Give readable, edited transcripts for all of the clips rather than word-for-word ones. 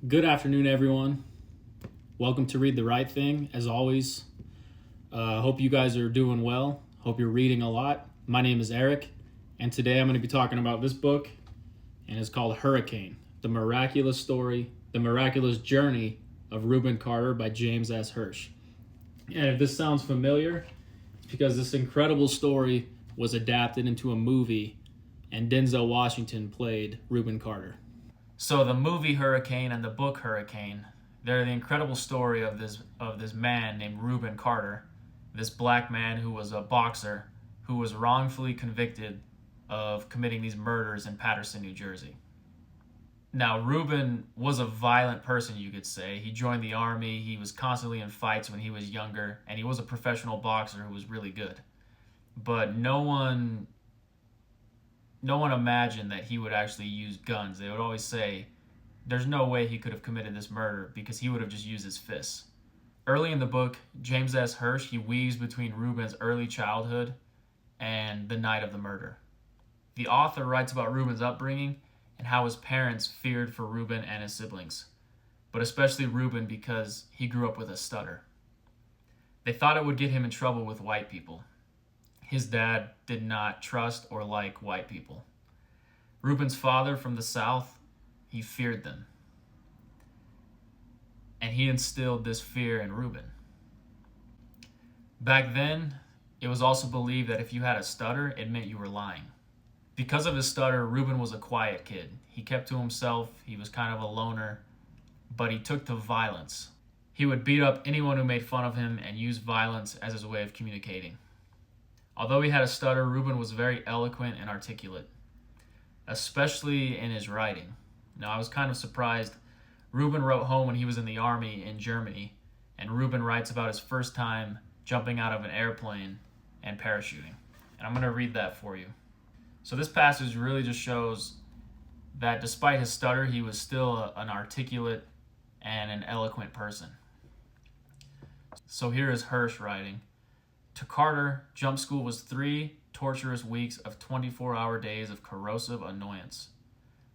Good afternoon, everyone. Welcome to Read the Right Thing. As always, hope you guys are doing well. Hope you're reading a lot. My name is Eric, and today I'm going to be talking about this book, and it's called Hurricane, The Miraculous Story, The Miraculous Journey of Reuben Carter by James S. Hirsch. And if this sounds familiar, it's because this incredible story was adapted into a movie, and Denzel Washington played Reuben Carter. So the movie Hurricane and the book Hurricane, they're the incredible story of this man named Reuben Carter, this black man who was a boxer who was wrongfully convicted of committing these murders in Paterson, New Jersey. Now, Reuben was a violent person, you could say. He joined the army, he was constantly in fights when he was younger, and he was a professional boxer who was really good. But no one imagined that he would actually use guns. They would always say, there's no way he could have committed this murder because he would have just used his fists. Early in the book, James S. Hirsch, he weaves between Reuben's early childhood and the night of the murder. The author writes about Reuben's upbringing and how his parents feared for Reuben and his siblings, but especially Reuben because he grew up with a stutter. They thought it would get him in trouble with white people. His dad did not trust or like white people. Reuben's father from the South, he feared them. And he instilled this fear in Reuben. Back then, it was also believed that if you had a stutter, it meant you were lying. Because of his stutter, Reuben was a quiet kid. He kept to himself, he was kind of a loner, but he took to violence. He would beat up anyone who made fun of him and use violence as his way of communicating. Although he had a stutter, Reuben was very eloquent and articulate, especially in his writing. Now, I was kind of surprised. Reuben wrote home when he was in the army in Germany, and Reuben writes about his first time jumping out of an airplane and parachuting. And I'm going to read that for you. So this passage really just shows that despite his stutter, he was still an articulate and an eloquent person. So here is Hirsch writing. To Carter, jump school was 3 torturous weeks of 24-hour days of corrosive annoyance.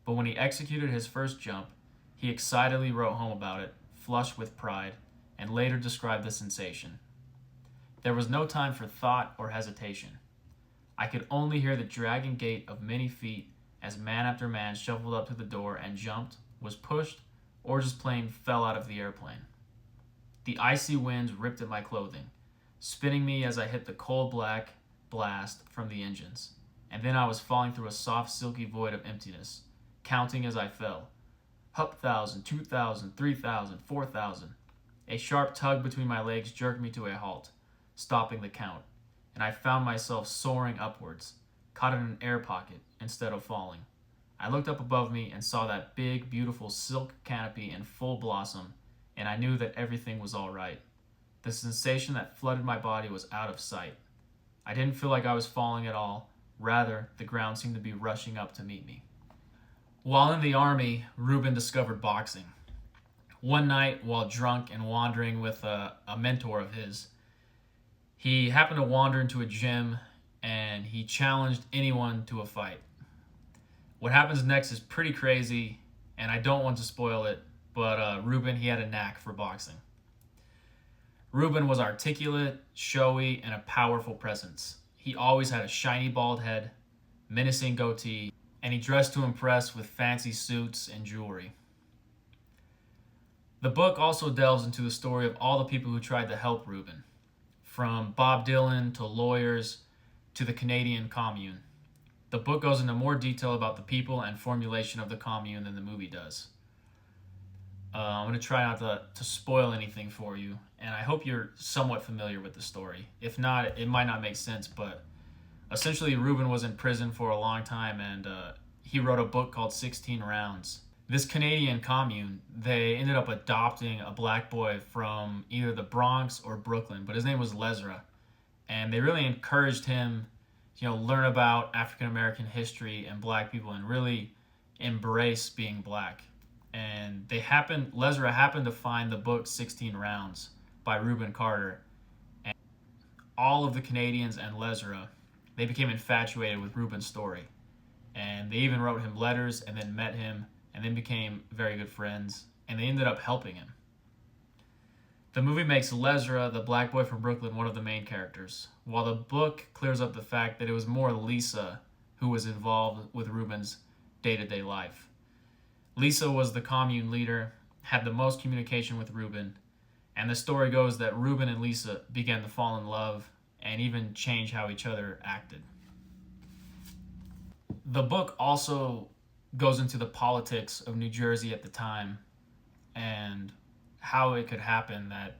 But when he executed his first jump, he excitedly wrote home about it, flushed with pride, and later described the sensation. There was no time for thought or hesitation. I could only hear the dragging gait of many feet as man after man shuffled up to the door and jumped, was pushed, or just plain fell out of the airplane. The icy winds ripped at my clothing, spinning me as I hit the cold black blast from the engines. And then I was falling through a soft, silky void of emptiness, counting as I fell. Hup 1,000, 2,000, 3,000, 4,000. A sharp tug between my legs jerked me to a halt, stopping the count, and I found myself soaring upwards, caught in an air pocket instead of falling. I looked up above me and saw that big, beautiful silk canopy in full blossom, and I knew that everything was all right. The sensation that flooded my body was out of sight. I didn't feel like I was falling at all. Rather, the ground seemed to be rushing up to meet me. While in the army, Reuben discovered boxing. One night, while drunk and wandering with a mentor of his, he happened to wander into a gym and he challenged anyone to a fight. What happens next is pretty crazy, and I don't want to spoil it, but Reuben, he had a knack for boxing. Reuben was articulate, showy, and a powerful presence. He always had a shiny bald head, menacing goatee, and he dressed to impress with fancy suits and jewelry. The book also delves into the story of all the people who tried to help Reuben, from Bob Dylan to lawyers to the Canadian Commune. The book goes into more detail about the people and formulation of the Commune than the movie does. I'm going to try not to spoil anything for you, and I hope you're somewhat familiar with the story. If not, it might not make sense, but essentially Reuben was in prison for a long time, and he wrote a book called 16 Rounds. This Canadian Commune, they ended up adopting a black boy from either the Bronx or Brooklyn, but his name was Lesra, and they really encouraged him, learn about African American history and black people and really embrace being black. And Lesra happened to find the book 16 Rounds by Reuben Carter. And all of the Canadians and Lesra, they became infatuated with Reuben's story. And they even wrote him letters and then met him and then became very good friends. and they ended up helping him. The movie makes Lesra, the black boy from Brooklyn, one of the main characters, while the book clears up the fact that it was more Lisa who was involved with Rubin's day-to-day life. Lisa was the commune leader, had the most communication with Rubin, and the story goes that Rubin and Lisa began to fall in love and even change how each other acted. The book also goes into the politics of New Jersey at the time and how it could happen that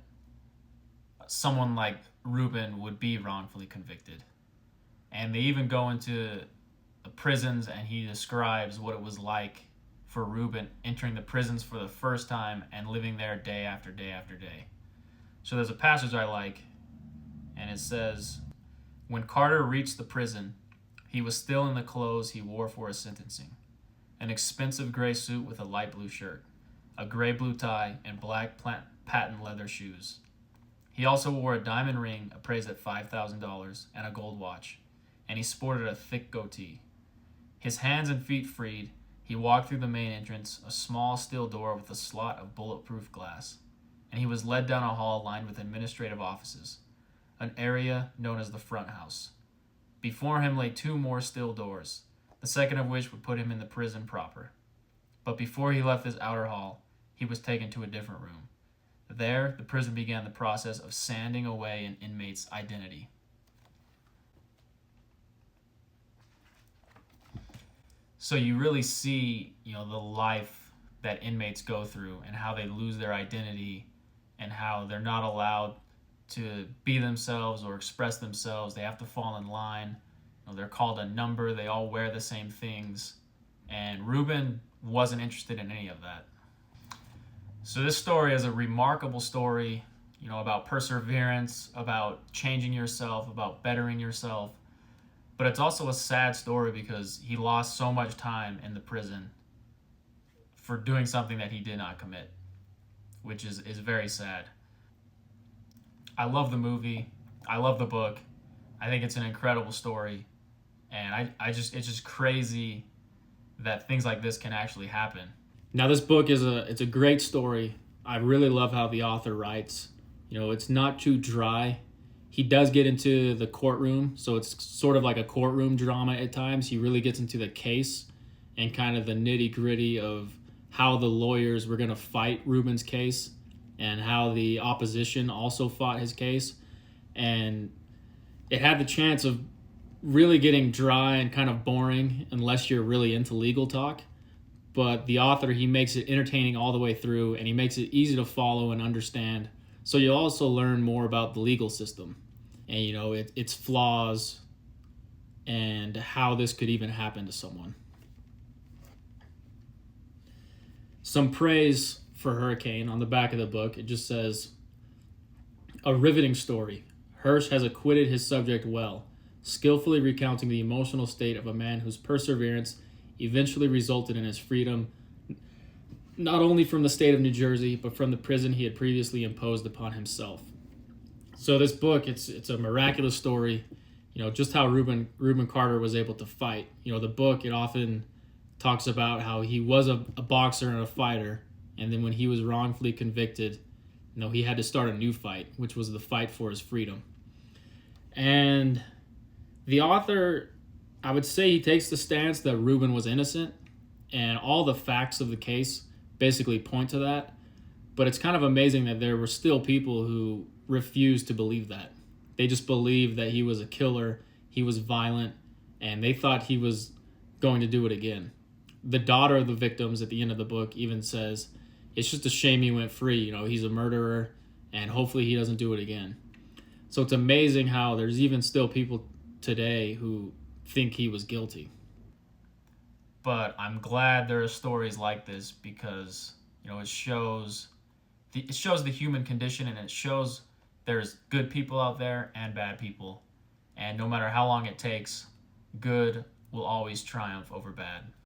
someone like Rubin would be wrongfully convicted. And they even go into the prisons, and he describes what it was like for Rubin entering the prisons for the first time and living there day after day after day. So there's a passage I like, and it says, "When Carter reached the prison, he was still in the clothes he wore for his sentencing. An expensive gray suit with a light blue shirt, a gray blue tie, and black patent leather shoes. He also wore a diamond ring appraised at $5,000 and a gold watch, and he sported a thick goatee. His hands and feet freed, he walked through the main entrance, a small steel door with a slot of bulletproof glass, and he was led down a hall lined with administrative offices, an area known as the front house. Before him lay two more steel doors, the second of which would put him in the prison proper. But before he left this outer hall, he was taken to a different room. There, the prison began the process of sanding away an inmate's identity." So you really see, the life that inmates go through and how they lose their identity and how they're not allowed to be themselves or express themselves. They have to fall in line. They're called a number. They all wear the same things. And Rubin wasn't interested in any of that. So this story is a remarkable story, about perseverance, about changing yourself, about bettering yourself. But it's also a sad story because he lost so much time in the prison for doing something that he did not commit, which is very sad. I love the movie. I love the book. I think it's an incredible story. And it's just crazy that things like this can actually happen. Now, this book it's a great story. I really love how the author writes. It's not too dry. He does get into the courtroom, so it's sort of like a courtroom drama at times. He really gets into the case and kind of the nitty-gritty of how the lawyers were going to fight Rubin's case and how the opposition also fought his case. And it had the chance of really getting dry and kind of boring unless you're really into legal talk. But the author, he makes it entertaining all the way through, and he makes it easy to follow and understand. So you'll also learn more about the legal system and, its flaws and how this could even happen to someone. Some praise for Hurricane on the back of the book. It just says, "A riveting story. Hirsch has acquitted his subject well, skillfully recounting the emotional state of a man whose perseverance eventually resulted in his freedom, not only from the state of New Jersey, but from the prison he had previously imposed upon himself." So this book, it's a miraculous story, just how Rubin Carter was able to fight. The book, it often talks about how he was a boxer and a fighter, and then when he was wrongfully convicted, he had to start a new fight, which was the fight for his freedom. And the author, I would say he takes the stance that Rubin was innocent, and all the facts of the case basically point to that. But it's kind of amazing that there were still people who refused to believe that. They just believed that he was a killer, he was violent, and they thought he was going to do it again. The daughter of the victims at the end of the book even says, "It's just a shame he went free. He's a murderer, and hopefully he doesn't do it again." So it's amazing how there's even still people today who think he was guilty. But I'm glad there are stories like this because, it shows the human condition, and it shows there's good people out there and bad people. And no matter how long it takes, good will always triumph over bad.